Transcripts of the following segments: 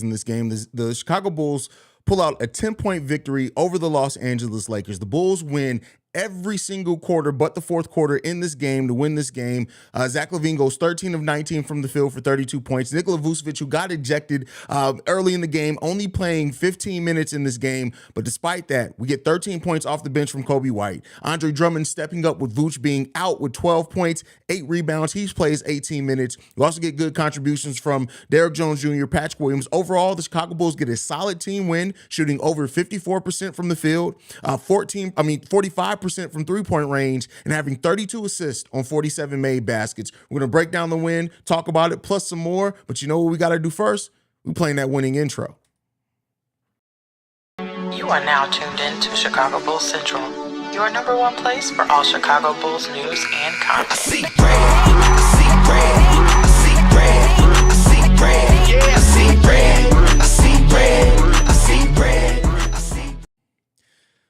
in this game. The Chicago Bulls pull out a 10-point victory over the Los Angeles Lakers. The Bulls win every single quarter but the fourth quarter in this game to win this game. Zach LaVine goes 13 of 19 from the field for 32 points. Nikola Vucevic, who got ejected early in the game, only playing 15 minutes in this game. But despite that, we get 13 points off the bench from Coby White. Andre Drummond stepping up with Vooch being out with 12 points, 8 rebounds. He plays 18 minutes. You also get good contributions from Derrick Jones Jr., Patrick Williams. Overall, the Chicago Bulls get a solid team win, shooting over 54% from the field, 45% from three-point range, and having 32 assists on 47 made baskets. We're going to break down the win, talk about it, plus some more. But you know what we got to do first? We're playing that winning intro. You are now tuned in to Chicago Bulls Central, your number one place for all Chicago Bulls news and content. I see red, I see red, I see red, I see red, yeah, I see red, I see red, I see red, I see.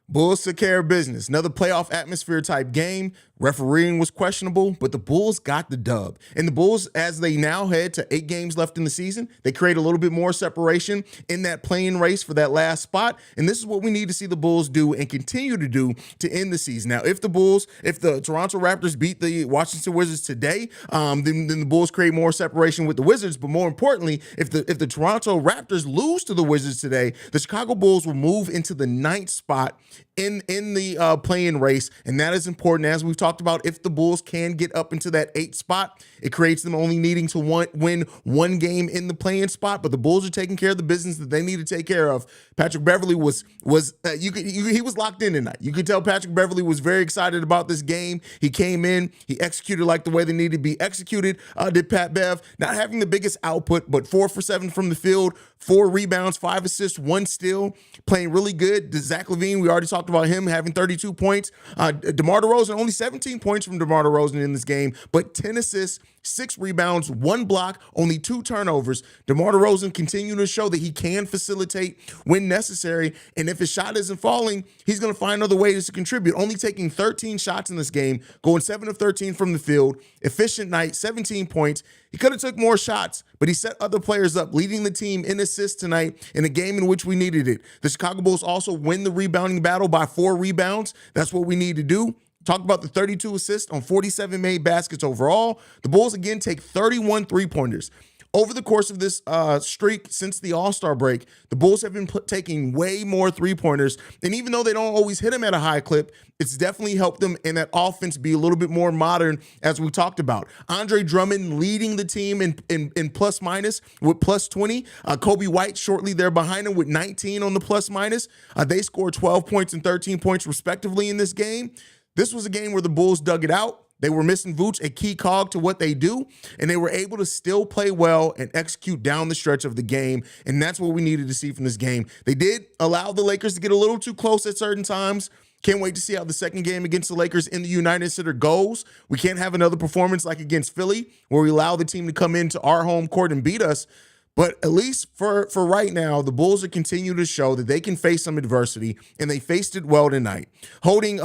Bulls took care of business. Another playoff atmosphere type game. Refereeing was questionable, but the Bulls got the dub. And the Bulls, as they now head to 8 games left in the season, they create a little bit more separation in that play-in race for that last spot. And this is what we need to see the Bulls do and continue to do to end the season. Now, if the Toronto Raptors beat the Washington Wizards today, then the Bulls create more separation with the Wizards. But more importantly, if the Toronto Raptors lose to the Wizards today, the Chicago Bulls will move into the 9th spot in the play-in race. And that is important. As we've talked about, if the Bulls can get up into that 8th spot, it creates them only needing to win one game in the play-in spot. But the Bulls are taking care of the business that they need to take care of. Patrick Beverley was locked in tonight. You could tell Patrick Beverley was very excited about this game. He came in, he executed like the way they needed to be executed. Did Pat Bev, not having the biggest output, but 4 for 7 from the field, 4 rebounds, 5 assists, 1 steal, playing really good. Zach LaVine, we already talked about him having 32 points. DeMar DeRozan, only 17 points from DeMar DeRozan in this game, but 10 assists, 6 rebounds, 1 block, only 2 turnovers. DeMar DeRozan continuing to show that he can facilitate when necessary, and if his shot isn't falling, he's going to find other ways to contribute. Only taking 13 shots in this game, going 7 of 13 from the field, efficient night, 17 points. He could have took more shots, but he set other players up, leading the team in assists tonight in a game in which we needed it. The Chicago Bulls also win the rebounding battle by 4 rebounds. That's what we need to do. Talk about the 32 assists on 47 made baskets overall. The Bulls, again, take 31 three-pointers. Over the course of this streak since the All-Star break, the Bulls have been taking way more three-pointers. And even though they don't always hit them at a high clip, it's definitely helped them in that offense be a little bit more modern, as we talked about. Andre Drummond leading the team in plus-minus with plus 20. Coby White shortly there behind him with 19 on the plus-minus. They scored 12 points and 13 points respectively in this game. This was a game where the Bulls dug it out. They were missing Vooch, a key cog to what they do, and they were able to still play well and execute down the stretch of the game, and that's what we needed to see from this game. They did allow the Lakers to get a little too close at certain times. Can't wait to see how the second game against the Lakers in the United Center goes. We can't have another performance like against Philly, where we allow the team to come into our home court and beat us. But at least for right now, the Bulls are continuing to show that they can face some adversity, and they faced it well tonight. Holding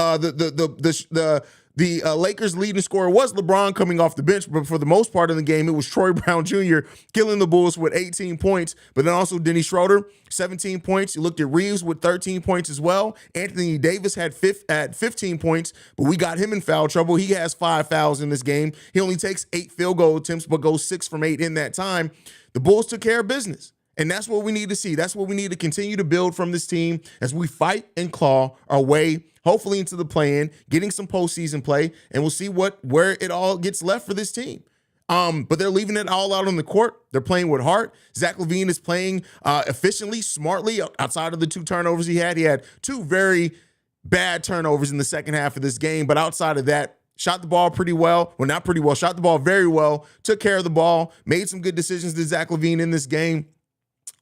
the Lakers' leading scorer was LeBron coming off the bench, but for the most part of the game, it was Troy Brown Jr. killing the Bulls with 18 points, but then also Dennis Schroeder, 17 points. You looked at Reeves with 13 points as well. Anthony Davis had 15 points, but we got him in foul trouble. He has 5 fouls in this game. He only takes 8 field goal attempts, but goes 6 from 8 in that time. The Bulls took care of business. And that's what we need to see. That's what we need to continue to build from this team as we fight and claw our way, hopefully into the play-in, getting some postseason play, and we'll see where it all gets left for this team. But they're leaving it all out on the court. They're playing with heart. Zach LaVine is playing efficiently, smartly, outside of the 2 turnovers he had. He had 2 very bad turnovers in the second half of this game, but outside of that, shot the ball pretty well. Well, not pretty well. Shot the ball very well. Took care of the ball. Made some good decisions to Zach LaVine in this game.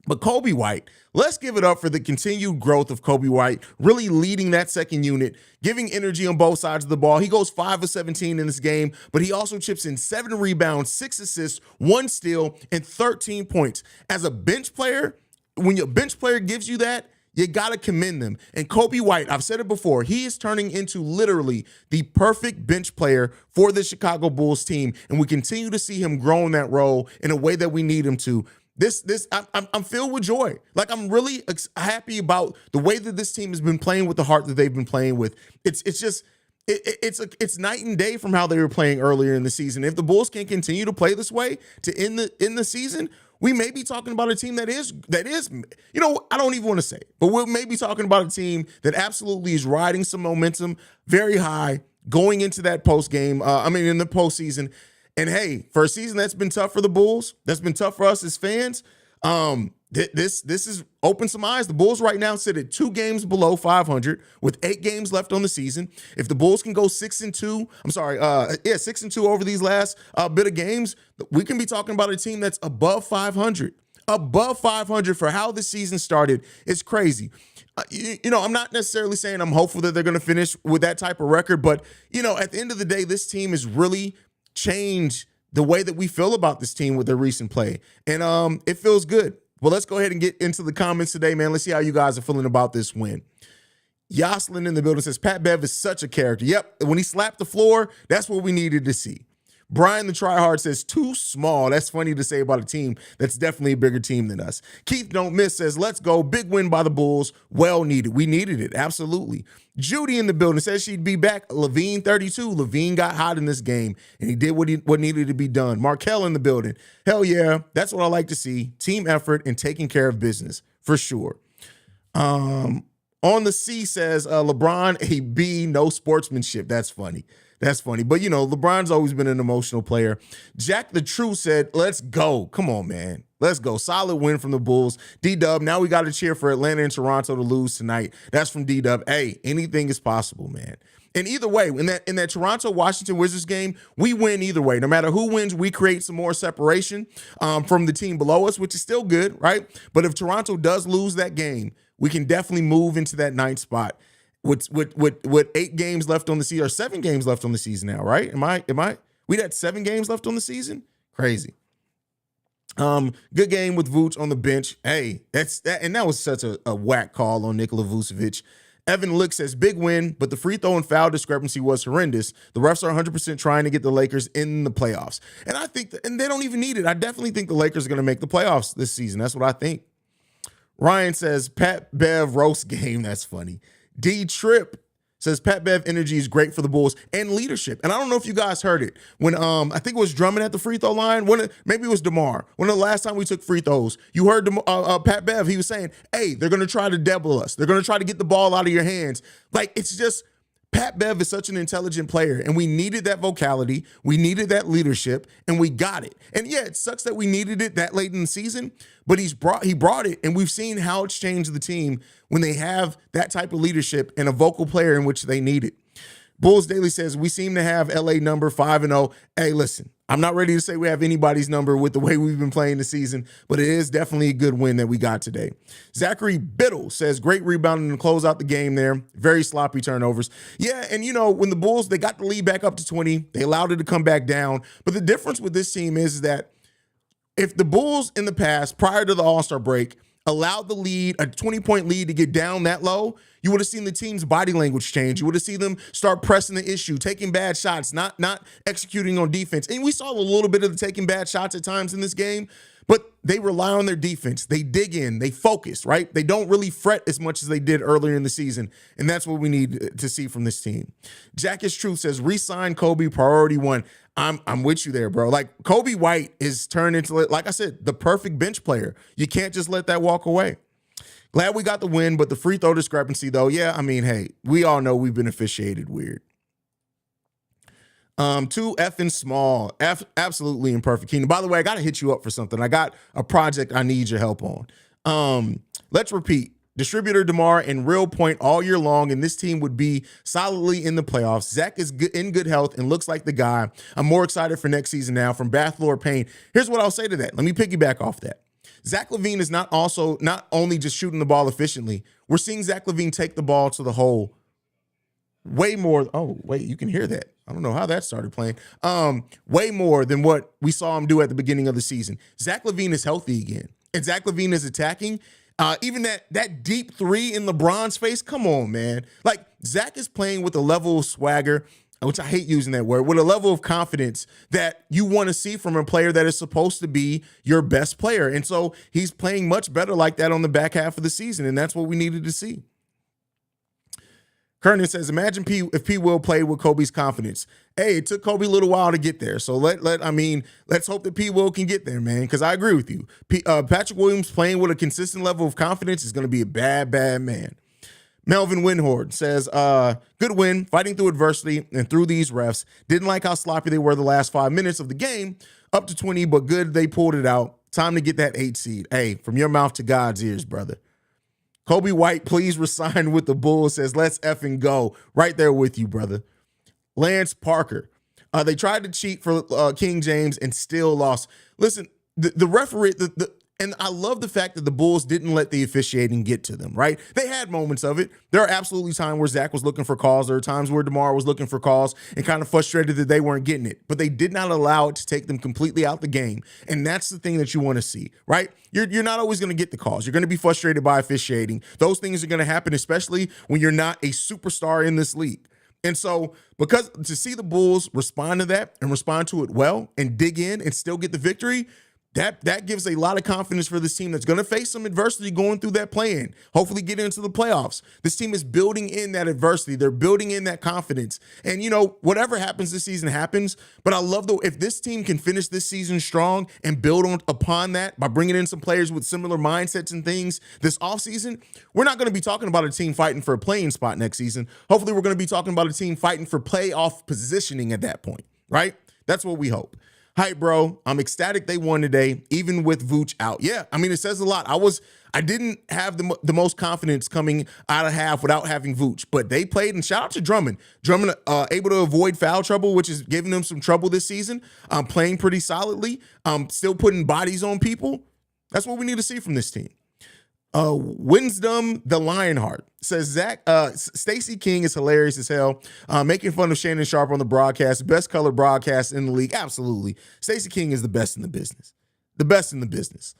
But Coby White, let's give it up for the continued growth of Coby White, really leading that second unit, giving energy on both sides of the ball. He goes 5 of 17 in this game, but he also chips in 7 rebounds, 6 assists, 1 steal, and 13 points. As a bench player, when your bench player gives you that, you got to commend them. And Coby White, I've said it before, he is turning into literally the perfect bench player for the Chicago Bulls team, and we continue to see him grow in that role in a way that we need him to. I'm filled with joy. Like, I'm really happy about the way that this team has been playing with the heart that they've been playing with. It's night and day from how they were playing earlier in the season. If the Bulls can continue to play this way to end the season, we may be talking about a team that is, I don't even want to say it, but we're maybe talking about a team that absolutely is riding some momentum very high going into that in the postseason. And hey, for a season that's been tough for the Bulls, that's been tough for us as fans, this is opened some eyes. The Bulls right now sit at 2 games below 500 with 8 games left on the season. If the Bulls can go 6-2 over these last bit of games, we can be talking about a team that's above 500. Above 500 for how the season started. It's crazy. I'm not necessarily saying I'm hopeful that they're going to finish with that type of record, but at the end of the day, this team has really changed the way that we feel about this team with their recent play. And it feels good. Well, let's go ahead and get into the comments today, man. Let's see how you guys are feeling about this win. Yoslin in the building says, Pat Bev is such a character. Yep, when he slapped the floor, that's what we needed to see. Brian the Tryhard says, too small. That's funny to say about a team that's definitely a bigger team than us. Keith Don't Miss says, let's go. Big win by the Bulls. Well needed. We needed it. Absolutely. Judy in the building says she'd be back. LaVine 32. LaVine got hot in this game, and he did what needed to be done. Markel in the building. Hell yeah. That's what I like to see. Team effort and taking care of business for sure. On the C says, LeBron a B, no sportsmanship. That's funny. That's funny. But, LeBron's always been an emotional player. Jack the True said, let's go. Come on, man. Let's go. Solid win from the Bulls. D-Dub, now we got to cheer for Atlanta and Toronto to lose tonight. That's from D-Dub. Hey, anything is possible, man. And either way, in that Toronto-Washington Wizards game, we win either way. No matter who wins, we create some more separation from the team below us, which is still good, right? But if Toronto does lose that game, we can definitely move into that 9th spot. With 8 games left on the season, or 7 games left on the season now, right? We had 7 games left on the season? Crazy. Good game with Vooch on the bench. Hey, that was such a whack call on Nikola Vucevic. Evan Lick says, big win, but the free throw and foul discrepancy was horrendous. The refs are 100% trying to get the Lakers in the playoffs. And I think and they don't even need it. I definitely think the Lakers are going to make the playoffs this season. That's what I think. Ryan says, Pat Bev roast game. That's funny. D Trip says Pat Bev energy is great for the Bulls and leadership. And I don't know if you guys heard it when I think it was Drummond at the free throw line. Maybe it was DeMar. One of the last time we took free throws, you heard Pat Bev. He was saying, "Hey, they're going to try to double us. They're going to try to get the ball out of your hands." Like, it's just Pat Bev is such an intelligent player, and we needed that vocality. We needed that leadership, and we got it. And yeah, it sucks that we needed it that late in the season, but he brought it, and we've seen how it's changed the team when they have that type of leadership and a vocal player in which they need it. Bulls Daily says, we seem to have LA number 5-0. Hey, listen, I'm not ready to say we have anybody's number with the way we've been playing the season, but it is definitely a good win that we got today. Zachary Biddle says, great rebounding to close out the game there. Very sloppy turnovers. Yeah, and when the Bulls, they got the lead back up to 20, they allowed it to come back down. But the difference with this team is that if the Bulls in the past, prior to the All-Star break, allowed the lead, a 20-point lead, to get down that low, you would have seen the team's body language change. You would have seen them start pressing the issue, taking bad shots, not executing on defense. And we saw a little bit of the taking bad shots at times in this game, but they rely on their defense. They dig in, they focus, right? They don't really fret as much as they did earlier in the season, and that's what we need to see from this team. Jack is Truth says, re-sign Coby, priority 1. I'm with you there, bro. Like, Coby White is turned into, like I said, the perfect bench player. You can't just let that walk away. Glad we got the win, but the free throw discrepancy, though, yeah, I mean, hey, we all know we've been officiated weird. Too effing small. Absolutely imperfect. Keenan, by the way, I got to hit you up for something. I got a project I need your help on. Let's repeat. Distributor DeMar and real point all year long, and this team would be solidly in the playoffs. Zach is in good health and looks like the guy. I'm more excited for next season now. From Bath Lord Payne. Here's what I'll say to that. Let me piggyback off that. Zach LaVine is not only just shooting the ball efficiently. We're seeing Zach LaVine take the ball to the hole way more. Oh, wait, you can hear that. I don't know how that started playing. Way more than what we saw him do at the beginning of the season. Zach LaVine is healthy again, and Zach LaVine is attacking. Even that deep 3 in LeBron's face, come on, man. Like, Zach is playing with a level of swagger which I hate using that word, with a level of confidence that you want to see from a player that is supposed to be your best player. And so he's playing much better like that on the back half of the season, and that's what we needed to see. Kernan says, imagine if P. Will played with Kobe's confidence. Hey, it took Kobe a little while to get there. So let's hope that P. Will can get there, man, because I agree with you. Patrick Williams playing with a consistent level of confidence is going to be a bad, bad man. Melvin Winhord says, good win, fighting through adversity and through these refs. Didn't like how sloppy they were the last 5 minutes of the game. Up to 20, but good they pulled it out. Time to get that 8 seed. Hey, from your mouth to God's ears, brother. Coby White, please resign with the Bulls, says, let's effing go. Right there with you, brother. Lance Parker. They tried to cheat for King James and still lost. Listen, the referee, and I love the fact that the Bulls didn't let the officiating get to them, right? They had moments of it. There are absolutely times where Zach was looking for calls. There are times where DeMar was looking for calls and kind of frustrated that they weren't getting it. But they did not allow it to take them completely out the game. And that's the thing that you want to see, right? You're not always going to get the calls. You're going to be frustrated by officiating. Those things are going to happen, especially when you're not a superstar in this league. And so, because to see the Bulls respond to that and respond to it well and dig in and still get the victory, that gives a lot of confidence for this team that's going to face some adversity going through that play-in, hopefully get into the playoffs. This team is building in that adversity. They're building in that confidence. And, whatever happens this season happens. But I love if this team can finish this season strong and build upon that by bringing in some players with similar mindsets and things this offseason, we're not going to be talking about a team fighting for a playing spot next season. Hopefully, we're going to be talking about a team fighting for playoff positioning at that point, right? That's what we hope. Hi, bro. I'm ecstatic they won today, even with Vooch out. Yeah, it says a lot. I didn't have the most confidence coming out of half without having Vooch, but they played, and shout out to Drummond. Drummond able to avoid foul trouble, which is giving them some trouble this season. Playing pretty solidly. Still putting bodies on people. That's what we need to see from this team. Winsdom the Lionheart says Stacey King is hilarious as hell. Making fun of Shannon Sharp on the broadcast, best color broadcast in the league. Absolutely. Stacey King is the best in the business. The best in the business.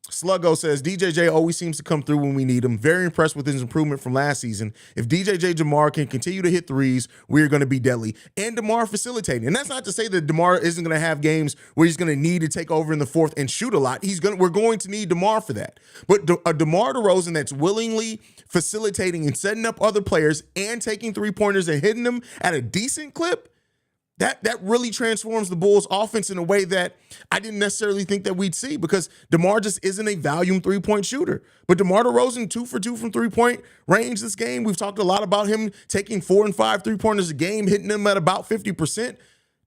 Sluggo says DJJ always seems to come through when we need him. Very impressed with his improvement from last season. If DJJ Jamar can continue to hit threes, we're going to be deadly. And DeMar facilitating. And that's not to say that DeMar isn't going to have games where he's going to need to take over in the fourth and shoot a lot. We're going to need DeMar for that. But a DeMar DeRozan that's willingly facilitating and setting up other players and taking three-pointers and hitting them at a decent clip, that really transforms the Bulls offense in a way that I didn't necessarily think that we'd see, because DeMar just isn't a volume three-point shooter. But DeMar DeRozan, 2 for 2 from three-point range this game. We've talked a lot about him taking 4 and 5 three-pointers a game, hitting them at about 50%.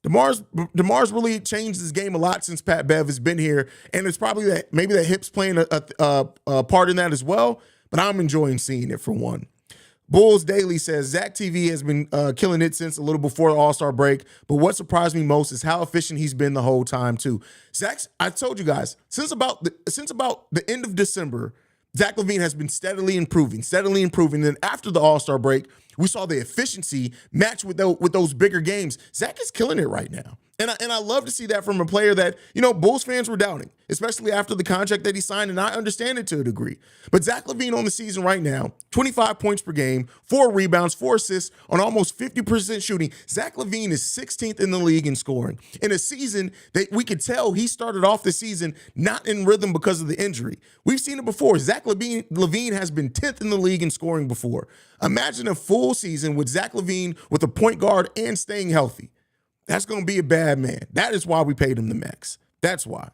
DeMar's really changed his game a lot since Pat Bev has been here, and it's probably that maybe that hip's playing a part in that as well, but I'm enjoying seeing it for one. Bulls Daily says, Zach TV has been killing it since a little before the All-Star break, but what surprised me most is how efficient he's been the whole time, too. I told you guys, since about the end of December, Zach LaVine has been steadily improving. Then after the All-Star break, we saw the efficiency match with those bigger games. Zach is killing it right now. And I love to see that from a player that, Bulls fans were doubting, especially after the contract that he signed, and I understand it to a degree. But Zach LaVine on the season right now, 25 points per game, 4 rebounds, 4 assists on almost 50% shooting. Zach LaVine is 16th in the league in scoring. In a season that we could tell he started off the season not in rhythm because of the injury. We've seen it before. Zach LaVine has been 10th in the league in scoring before. Imagine a full season with Zach LaVine with a point guard and staying healthy. That's going to be a bad man. That is why we paid him the max. That's why.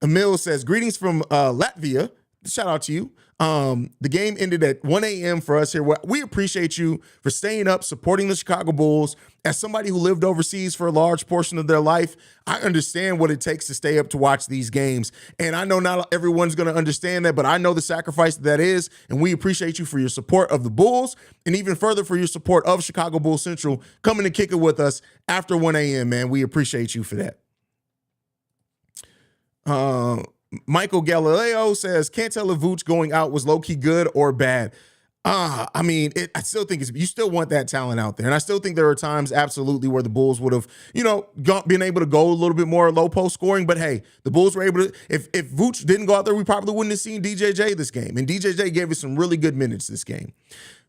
Emil says, greetings from Latvia. Shout out to you. The game ended at 1 a.m. for us here. We appreciate you for staying up, supporting the Chicago Bulls. As somebody who lived overseas for a large portion of their life, I understand what it takes to stay up to watch these games. And I know not everyone's going to understand that, but I know the sacrifice that is, and we appreciate you for your support of the Bulls, and even further for your support of Chicago Bulls Central, coming to kick it with us after 1 a.m., man. We appreciate you for that. Michael Galileo says, can't tell if Vooch going out was low-key good or bad. I still think you still want that talent out there. And I still think there are times absolutely where the Bulls would have, been able to go a little bit more low post scoring. But hey, the Bulls were able to, if Vooch didn't go out there, we probably wouldn't have seen DJJ this game. And DJJ gave us some really good minutes this game.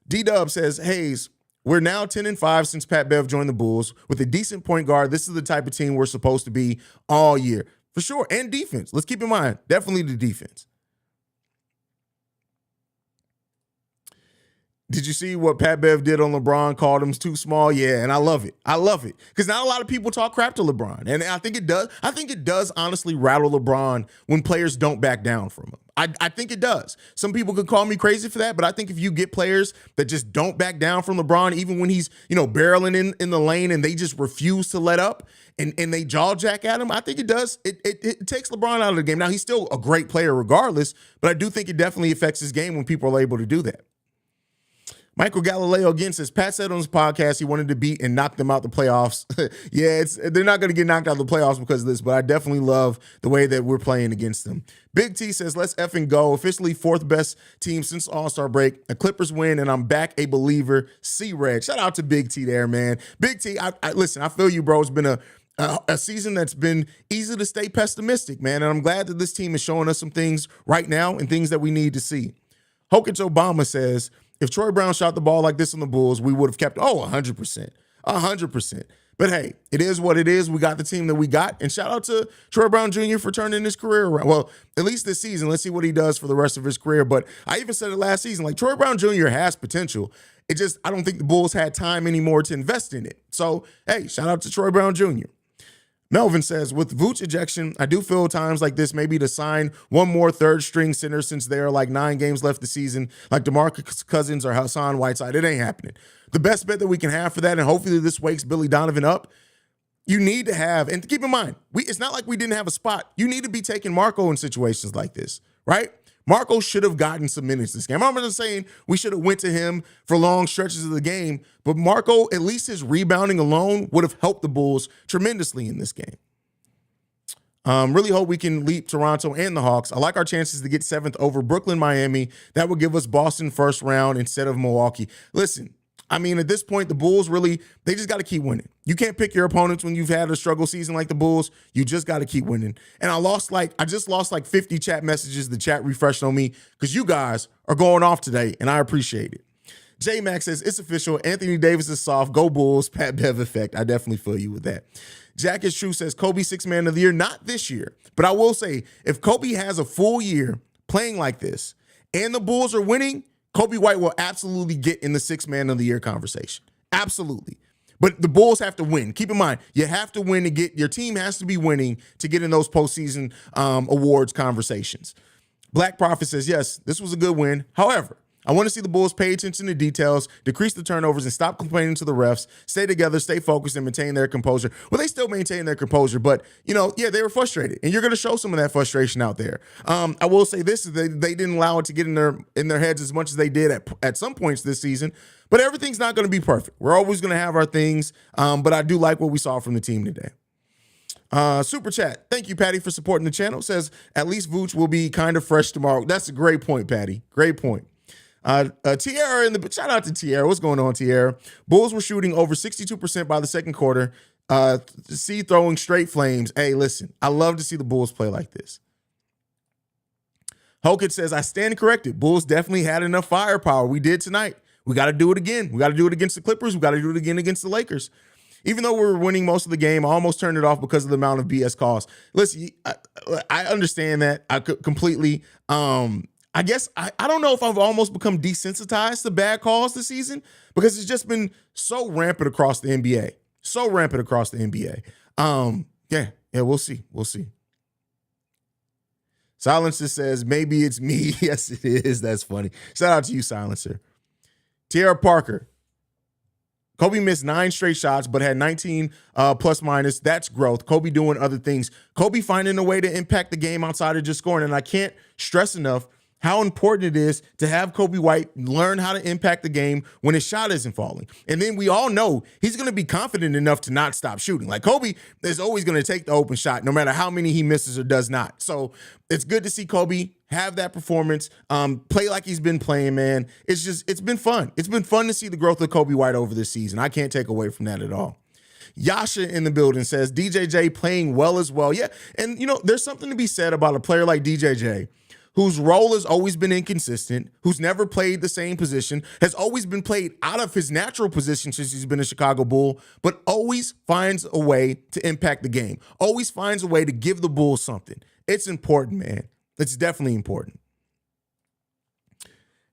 D-Dub says, Haize, We're now 10-5 since Pat Bev joined the Bulls. With a decent point guard, this is the type of team we're supposed to be all year. For sure. And defense. Let's keep in mind, definitely the defense. Did you see what Pat Bev did on LeBron? Called him too small? Yeah, and I love it. I love it. Because not a lot of people talk crap to LeBron. And I think it does. I think it does honestly rattle LeBron when players don't back down from him. I think it does. Some people could call me crazy for that, but I think if you get players that just don't back down from LeBron, even when he's, barreling in the lane and they just refuse to let up and they jaw jack at him, I think it does. It takes LeBron out of the game. Now, he's still a great player regardless, but I do think it definitely affects his game when people are able to do that. Michael Galileo again says, Pat said on his podcast he wanted to beat and knock them out the playoffs. Yeah, they're not going to get knocked out of the playoffs because of this, but I definitely love the way that we're playing against them. Big T says, let's effing go. Officially fourth best team since All-Star break. The Clippers win, and I'm back a believer. C-Red. Shout out to Big T there, man. Big T, listen, I feel you, bro. It's been a season that's been easy to stay pessimistic, man, and I'm glad that this team is showing us some things right now and things that we need to see. Hokich Obama says, if Troy Brown shot the ball like this on the Bulls, we would have kept, 100%. 100%. But hey, it is what it is. We got the team that we got. And shout out to Troy Brown Jr. for turning his career around. Well, at least this season. Let's see what he does for the rest of his career. But I even said it last season, like Troy Brown Jr. has potential. I don't think the Bulls had time anymore to invest in it. So, hey, shout out to Troy Brown Jr. Melvin says, with Vooch ejection, I do feel times like this maybe to sign one more third-string center since there are like 9 games left the season, like DeMarcus Cousins or Hassan Whiteside. It ain't happening. The best bet that we can have for that, and hopefully this wakes Billy Donovan up, you need to have, and keep in mind, it's not like we didn't have a spot. You need to be taking Marco in situations like this, right? Marco should have gotten some minutes this game. I'm not saying we should have went to him for long stretches of the game, but Marco, at least his rebounding alone would have helped the Bulls tremendously in this game. Really hope we can leap Toronto and the Hawks. I like our chances to get 7th over Brooklyn, Miami. That would give us Boston first round instead of Milwaukee. Listen, I mean, at this point, the Bulls they just got to keep winning. You can't pick your opponents when you've had a struggle season like the Bulls. You just got to keep winning. And I just lost like 50 chat messages. The chat refreshed on me because you guys are going off today, and I appreciate it. J-Max says, it's official. Anthony Davis is soft. Go Bulls. Pat Bev effect. I definitely feel you with that. Jack is True says, Coby 6th man of the year. Not this year. But I will say, if Coby has a full year playing like this and the Bulls are winning, Coby White will absolutely get in the 6th man of the year conversation. Absolutely. But the Bulls have to win. Keep in mind, you have to win to get, your team has to be winning to get in those postseason awards conversations. Black Prophet says, yes, this was a good win. However, I want to see the Bulls pay attention to details, decrease the turnovers, and stop complaining to the refs, stay together, stay focused, and maintain their composure. Well, they still maintain their composure, but, they were frustrated, and you're going to show some of that frustration out there. I will say this, they didn't allow it to get in their heads as much as they did at some points this season, but everything's not going to be perfect. We're always going to have our things, but I do like what we saw from the team today. Super chat. Thank you, Patty, for supporting the channel. Says, at least Vooch will be kind of fresh tomorrow. That's a great point, Patty. Great point. Tierra shout out to Tierra. What's going on, Tierra? Bulls were shooting over 62% by the second quarter. See throwing straight flames. Hey, listen, I love to see the Bulls play like this. Hokich says, I stand corrected. Bulls definitely had enough firepower. We did tonight. We got to do it again. We got to do it against the Clippers. We got to do it again against the Lakers. Even though we were winning most of the game, I almost turned it off because of the amount of BS calls. Listen, I understand that. I completely. I guess I don't know if I've almost become desensitized to bad calls this season because it's just been so rampant across the NBA. So rampant across the NBA. Yeah, we'll see. We'll see. Silencer says, maybe it's me. Yes, it is. That's funny. Shout out to you, Silencer. Tierra Parker. Coby missed 9 straight shots, but had 19 plus minus. That's growth. Coby doing other things. Coby finding a way to impact the game outside of just scoring. And I can't stress enough how important it is to have Coby White learn how to impact the game when his shot isn't falling. And then we all know he's going to be confident enough to not stop shooting. Like Coby is always going to take the open shot no matter how many he misses or does not. So it's good to see Coby have that performance, play like he's been playing, man. It's been fun. It's been fun to see the growth of Coby White over this season. I can't take away from that at all. Yasha in the building says, DJJ playing well as well. Yeah, and there's something to be said about a player like DJJ whose role has always been inconsistent, who's never played the same position, has always been played out of his natural position since he's been a Chicago Bull, but always finds a way to impact the game, always finds a way to give the Bulls something. It's important, man. It's definitely important.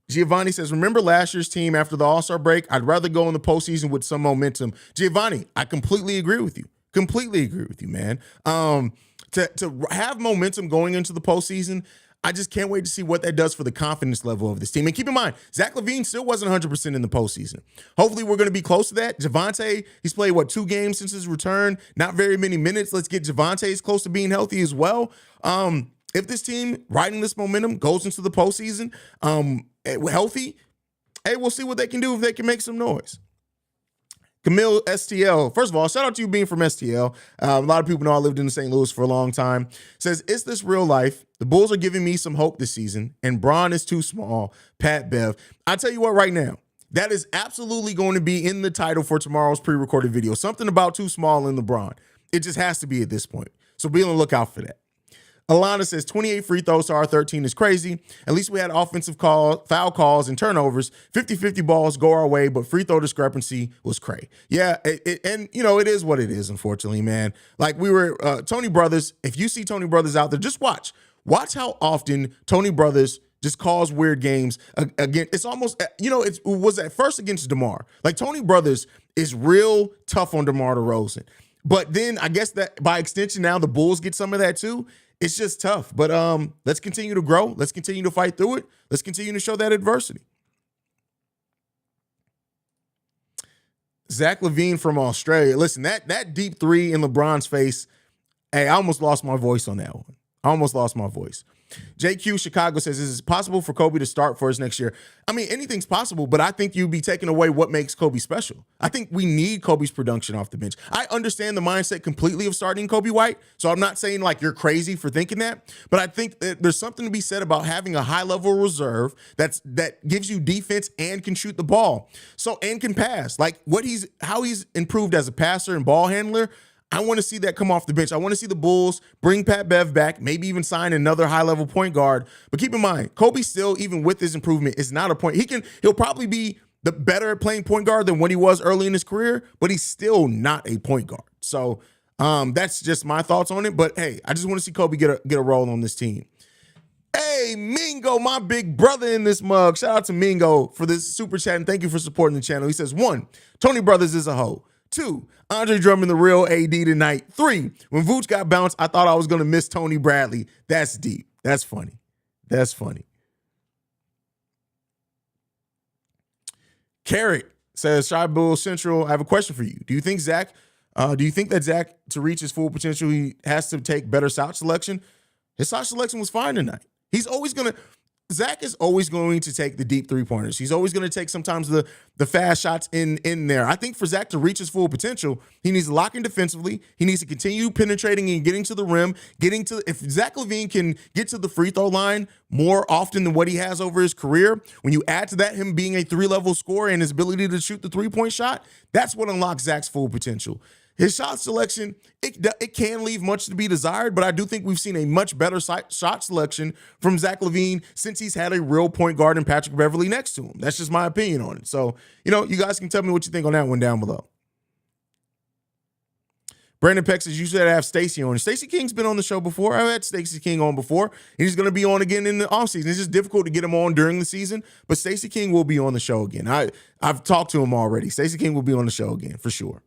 Giovanni says, remember last year's team after the All-Star break? I'd rather go in the postseason with some momentum. Giovanni, I completely agree with you. Completely agree with you, man. To have momentum going into the postseason, I just can't wait to see what that does for the confidence level of this team. And keep in mind, Zach LaVine still wasn't 100% in the postseason. Hopefully we're going to be close to that. Javonte, he's played, 2 games since his return? Not very many minutes. Let's get Javonte as close to being healthy as well. If this team, riding this momentum, goes into the postseason healthy, hey, we'll see what they can do if they can make some noise. Camille STL, first of all, shout out to you being from STL. A lot of people know I lived in St. Louis for a long time. Says, is this real life? The Bulls are giving me some hope this season, and Bron is too small. Pat Bev. I tell you what right now, that is absolutely going to be in the title for tomorrow's pre-recorded video. Something about too small in LeBron. It just has to be at this point. So be on the lookout for that. Alana says 28 free throws to our 13 is crazy. At least we had offensive foul calls and turnovers. 50-50 balls go our way, but free throw discrepancy was cray. Yeah, and it is what it is, unfortunately, man. Like we were, Tony Brothers, if you see Tony Brothers out there, just watch. Watch how often Tony Brothers just calls weird games. Again, it's almost, it was at first against DeMar. Like Tony Brothers is real tough on DeMar DeRozan. But then I guess that by extension now the Bulls get some of that too. It's just tough, but let's continue to grow. Let's continue to fight through it. Let's continue to show that adversity. Zach LaVine from Australia. Listen, that deep 3 in LeBron's face, hey, I almost lost my voice on that one. I almost lost my voice. JQ Chicago says, is it possible for Coby to start for us next year? I mean, anything's possible, but I think you'd be taking away what makes Coby special. I think we need Coby's production off the bench. I understand the mindset completely of starting Coby White, so I'm not saying like you're crazy for thinking that, but I think that there's something to be said about having a high-level reserve that gives you defense and can shoot the ball, and can pass. Like how he's improved as a passer and ball handler. I want to see that come off the bench. I want to see the Bulls bring Pat Bev back, maybe even sign another high-level point guard. But keep in mind, Coby still, even with his improvement, is not a point. He'll probably be the better at playing point guard than what he was early in his career, but he's still not a point guard. So that's just my thoughts on it. But hey, I just want to see Coby get a role on this team. Hey, Mingo, my big brother in this mug. Shout out to Mingo for this super chat, and thank you for supporting the channel. He says, 1, Tony Brothers is a hoe. 2, Andre Drummond, the real AD tonight. 3, when Vooch got bounced, I thought I was going to miss Tony Bradley. That's deep. That's funny. That's funny. Carrot says, Shy Bull Central, I have a question for you. Do you think that Zach, to reach his full potential, he has to take better shot selection? His shot selection was fine tonight. Zach is always going to take the deep 3-pointers. He's always going to take sometimes the fast shots in there. I think for Zach to reach his full potential, he needs to lock in defensively. He needs to continue penetrating and getting to the rim. If Zach LaVine can get to the free throw line more often than what he has over his career, when you add to that him being a 3-level scorer and his ability to shoot the 3-point shot, that's what unlocks Zach's full potential. His shot selection, it can leave much to be desired, but I do think we've seen a much better shot selection from Zach LaVine since he's had a real point guard in Patrick Beverley next to him. That's just my opinion on it. So, you guys can tell me what you think on that one down below. Brandon Peck says, you should have Stacey on. Stacey King's been on the show before. I've had Stacey King on before, and he's going to be on again in the offseason. It's just difficult to get him on during the season, but Stacey King will be on the show again. I've talked to him already. Stacey King will be on the show again, for sure.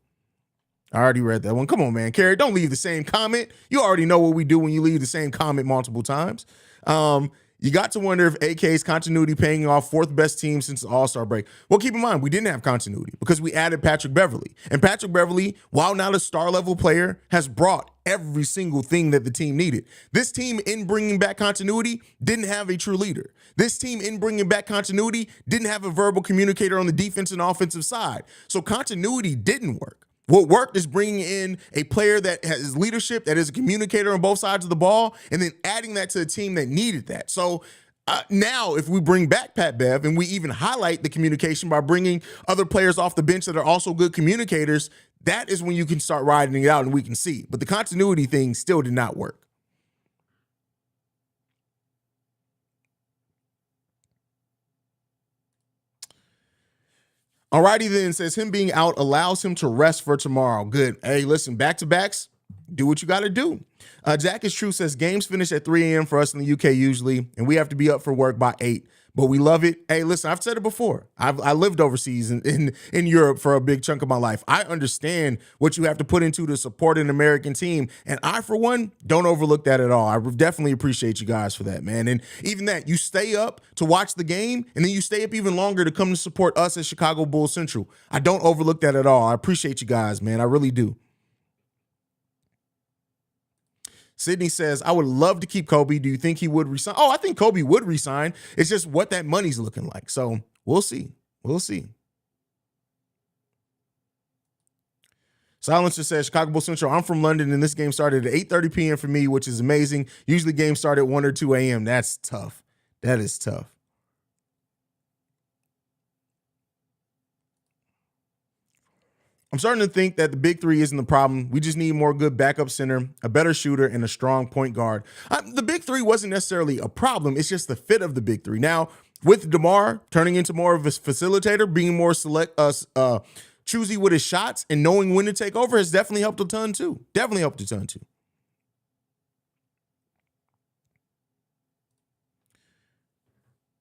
I already read that one. Come on, man. Carrie, don't leave the same comment. You already know what we do when you leave the same comment multiple times. You got to wonder if AK's continuity paying off, 4th best team since the All-Star break. Well, keep in mind, we didn't have continuity because we added Patrick Beverley. And Patrick Beverley, while not a star-level player, has brought every single thing that the team needed. This team, in bringing back continuity, didn't have a true leader. This team, in bringing back continuity, didn't have a verbal communicator on the defense and offensive side. So continuity didn't work. What worked is bringing in a player that has leadership, that is a communicator on both sides of the ball, and then adding that to a team that needed that. So now if we bring back Pat Bev and we even highlight the communication by bringing other players off the bench that are also good communicators, that is when you can start riding it out and we can see. But the continuity thing still did not work. Alrighty then, says him being out allows him to rest for tomorrow. Good. Hey, listen, back-to-backs, do what you got to do. Jack is True says games finish at 3 a.m. for us in the UK usually, and we have to be up for work by 8. But we love it. Hey, listen, I've said it before. I lived overseas in Europe for a big chunk of my life. I understand what you have to put into to support an American team. And I, for one, don't overlook that at all. I definitely appreciate you guys for that, man. And even that, you stay up to watch the game, and then you stay up even longer to come to support us at Chicago Bulls Central. I don't overlook that at all. I appreciate you guys, man. I really do. Sydney says, I would love to keep Coby. Do you think he would resign? Oh, I think Coby would resign. It's just what that money's looking like. So we'll see. We'll see. Silencer says, Chicago Bulls Central, I'm from London, and this game started at 8:30 p.m. for me, which is amazing. Usually games start at 1 or 2 a.m. That's tough. That is tough. I'm starting to think that the big three isn't the problem. We just need more good backup center, a better shooter, and a strong point guard. The big three wasn't necessarily a problem. It's just the fit of the big three. Now, with DeMar turning into more of a facilitator, being more choosy with his shots, and knowing when to take over has definitely helped a ton too. Definitely helped a ton too.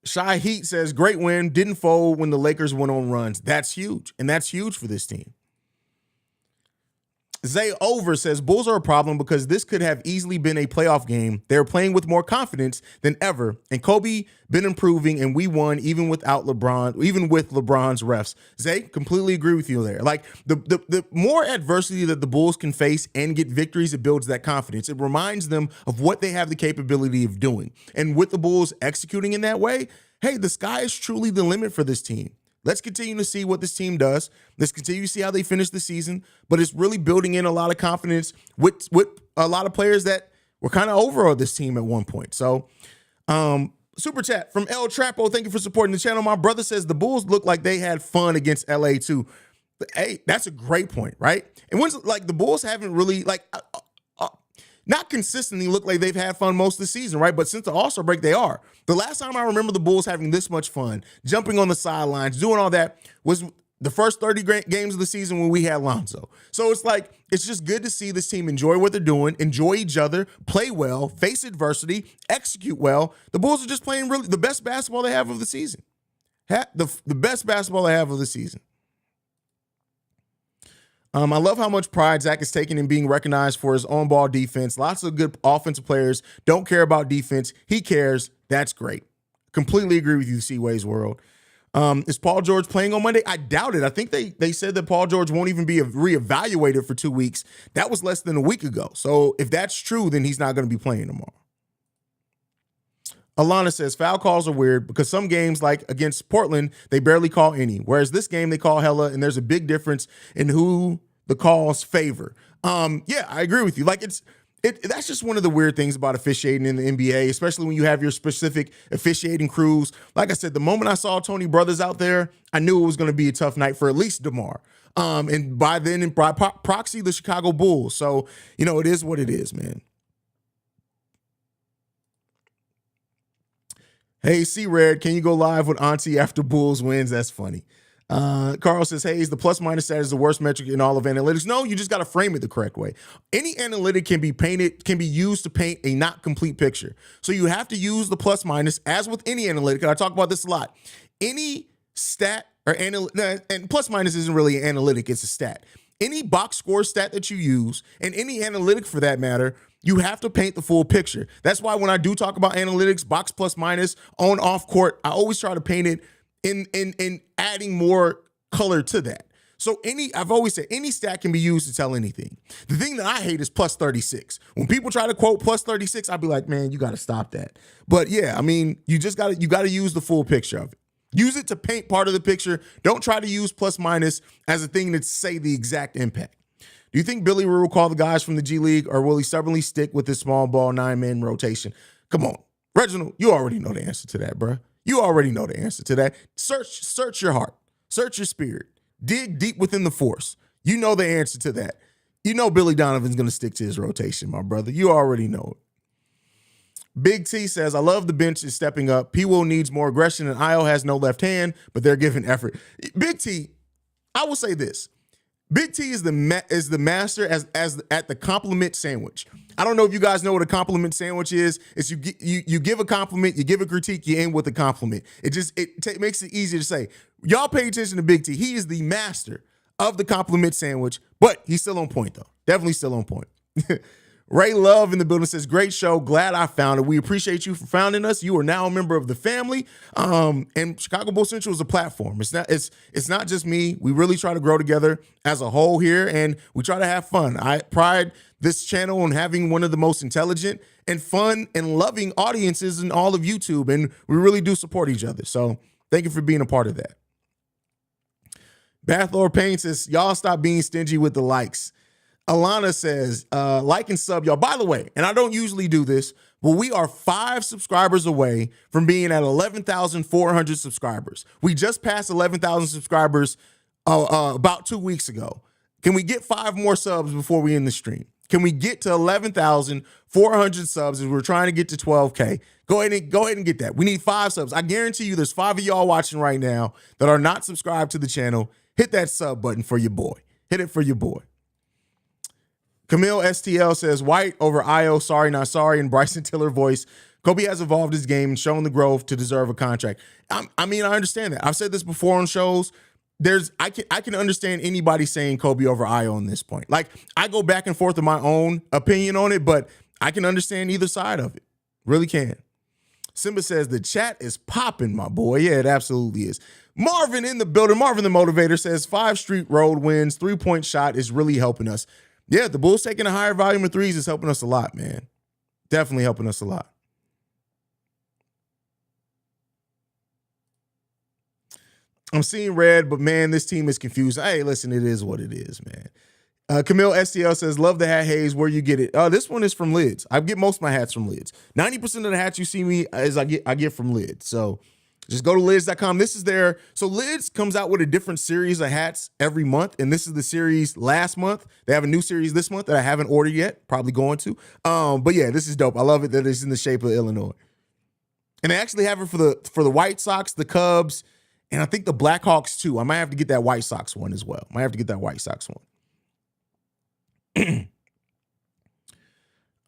Shy Heat says, great win. Didn't fold when the Lakers went on runs. That's huge, and that's huge for this team. Zay Over says, Bulls are a problem because this could have easily been a playoff game. They're playing with more confidence than ever. And Coby been improving, and we won even without LeBron, even with LeBron's refs. Zay, completely agree with you there. Like the more adversity that the Bulls can face and get victories, it builds that confidence. It reminds them of what they have the capability of doing. And with the Bulls executing in that way, hey, the sky is truly the limit for this team. Let's continue to see what this team does. Let's continue to see how they finish the season. But it's really building in a lot of confidence with a lot of players that were kind of over this team at one point. So, super chat from El Trapo. Thank you for supporting the channel. My brother says the Bulls look like they had fun against LA too. But, hey, that's a great point, right? And when's like the Bulls haven't really not consistently look like they've had fun most of the season, right? But since the All-Star break, they are. The last time I remember the Bulls having this much fun, jumping on the sidelines, doing all that, was the first 30 games of the season when we had Lonzo. So it's like, it's just good to see this team enjoy what they're doing, enjoy each other, play well, face adversity, execute well. The Bulls are just playing really the best basketball they have of the season. The best basketball they have of the season. I love how much pride Zach is taking in being recognized for his own ball defense. Lots of good offensive players don't care about defense. He cares. That's great. Completely agree with you, Seaway's World. Is Paul George playing on Monday? I doubt it. I think they said that Paul George won't even be reevaluated for 2 weeks. That was less than a week ago. So if that's true, then he's not going to be playing tomorrow. Alana says, foul calls are weird because some games, like against Portland, they barely call any. Whereas this game, they call hella, and there's a big difference in who the calls favor. Yeah, I agree with you. Like that's just one of the weird things about officiating in the NBA, especially when you have your specific officiating crews. Like I said, the moment I saw Tony Brothers out there, I knew it was going to be a tough night for at least DeMar. And by then, by proxy, the Chicago Bulls. So, it is what it is, man. Hey, C-Red, can you go live with Auntie after Bulls wins? That's funny. Carl says, Haize, the plus-minus stat is the worst metric in all of analytics. No, you just got to frame it the correct way. Any analytic can be used to paint a not complete picture. So you have to use the plus-minus, as with any analytic, and I talk about this a lot. Any stat or and plus-minus isn't really an analytic, it's a stat. Any box score stat that you use, and any analytic for that matter, you have to paint the full picture. That's why when I do talk about analytics, box plus minus, on off court, I always try to paint it in adding more color to that. So I've always said any stat can be used to tell anything. The thing that I hate is plus 36. When people try to quote plus 36, I'd be like, man, you got to stop that. But yeah, I mean, you got to use the full picture of it. Use it to paint part of the picture. Don't try to use plus minus as a thing to say the exact impact. Do you think Billy will call the guys from the G League, or will he stubbornly stick with his small ball 9-man rotation? Come on, Reginald, you already know the answer to that, bro. You already know the answer to that. Search your heart. Search your spirit. Dig deep within the force. You know the answer to that. You know Billy Donovan's going to stick to his rotation, my brother. You already know it. Big T says, I love the bench is stepping up. P. Will needs more aggression, and Io has no left hand, but they're giving effort. Big T, I will say this. Big T is the master as at the compliment sandwich. I don't know if you guys know what a compliment sandwich is. It's you give a compliment, you give a critique, you end with a compliment. It makes it easier to say. Y'all pay attention to Big T. He is the master of the compliment sandwich, but he's still on point though. Definitely still on point. Ray Love in the building says, great show. Glad I found it. We appreciate you for founding us. You are now a member of the family. And Chicago Bulls Central is a platform. It's not just me. We really try to grow together as a whole here, and we try to have fun. I pride this channel on having one of the most intelligent and fun and loving audiences in all of YouTube, and we really do support each other. So thank you for being a part of that. Bathlord Payne says, y'all stop being stingy with the likes. Alana says, like and sub, y'all. By the way, and I don't usually do this, but we are 5 subscribers away from being at 11,400 subscribers. We just passed 11,000 subscribers about 2 weeks ago. Can we get 5 more subs before we end the stream? Can we get to 11,400 subs as we're trying to get to 12K? Go ahead and get that. We need 5 subs. I guarantee you there's 5 of y'all watching right now that are not subscribed to the channel. Hit that sub button for your boy. Hit it for your boy. Camille STL says, White over Io, sorry, not sorry, in Bryson Tiller voice. Kobe has evolved his game and shown the growth to deserve a contract. I mean, I understand that. I've said this before on shows. I can understand anybody saying Kobe over Io on this point. Like, I go back and forth with my own opinion on it, but I can understand either side of it. Really can. Simba says, the chat is popping, my boy. Yeah, it absolutely is. Marvin in the building. Marvin the Motivator says, 5 straight road wins, 3-point shot is really helping us. Yeah, the Bulls taking a higher volume of threes is helping us a lot, man. Definitely helping us a lot. I'm seeing red, but man, this team is confused. Hey, listen, it is what it is, man. Camille STL says, love the hat, Haize. Where you get it? This one is from Lids. I get most of my hats from Lids. 90% of the hats you see me is I get from Lids. So just go to lids.com. This is their, so Lids comes out with a different series of hats every month, and this is the series last month. They have a new series this month that I haven't ordered yet, probably going to. But yeah, this is dope. I love it that it's in the shape of Illinois. And they actually have it for the White Sox, the Cubs, and I think the Blackhawks too. I might have to get that White Sox one as well.